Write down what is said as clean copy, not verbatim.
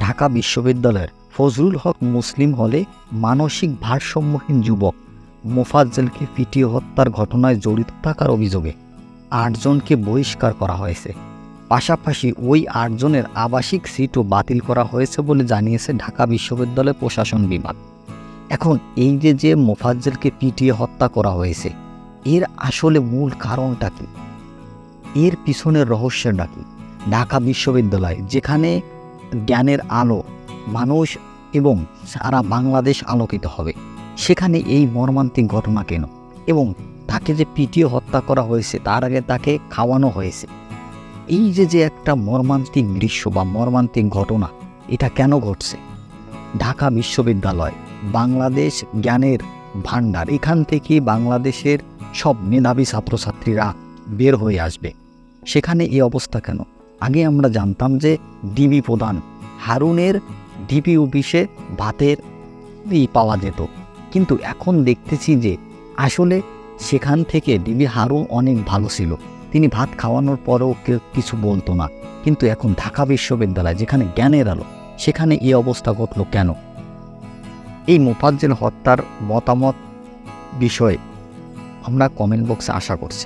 ঢাকা বিশ্ববিদ্যালয়ের ফজলুল হক মুসলিম হলে মানসিক ভারসাম্যহীন যুবক মোফাজ্জলকে পিটিয়ে হত্যার ঘটনায় জড়িত থাকার অভিযোগে ৮ জনকে বহিষ্কার করা হয়েছে। পাশাপাশি ওই ৮ জনের আবাসিক সিটও বাতিল করা হয়েছে বলে জানিয়েছে ঢাকা বিশ্ববিদ্যালয় প্রশাসন বিভাগ। এখন এই যে মোফাজ্জলকে পিটিয়ে হত্যা করা হয়েছে, এর আসলে মূল কারণটা কি? এর পিছনের রহস্যটা কি? ঢাকা বিশ্ববিদ্যালয় যেখানে জ্ঞানের আলো মানুষ এবং সারা বাংলাদেশ আলোকিত হবে, সেখানে এই মর্মান্তিক ঘটনা কেন? এবং তাকে যে পিটিয়ে হত্যা করা হয়েছে তার আগে তাকে খাওয়ানো হয়েছে। এই যে একটা মর্মান্তিক দৃশ্য বা মর্মান্তিক ঘটনা, এটা কেন ঘটছে? ঢাকা বিশ্ববিদ্যালয় বাংলাদেশ জ্ঞানের ভাণ্ডার, এখান থেকে বাংলাদেশের সব মেধাবী ছাত্রছাত্রীরা বের হয়ে আসবে, সেখানে এই অবস্থা কেন? আগে আমরা জানতাম যে ডিবি প্রধান হারুনের ডিবি অফিসে ভাতের পাওয়া যেত, কিন্তু এখন দেখতেছি যে আসলে সেখান থেকে ডিবি হারুন অনেক ভালো ছিল, তিনি ভাত খাওয়ানোর পরেও কেউ কিছু বলতো না। কিন্তু এখন ঢাকা বিশ্ববিদ্যালয় যেখানে জ্ঞানের আলো, সেখানে এই অবস্থা ঘটল কেন? এই মোফাজ্জল হত্যার মতামত বিষয়ে আমরা কমেন্ট বক্সে আশা করছি।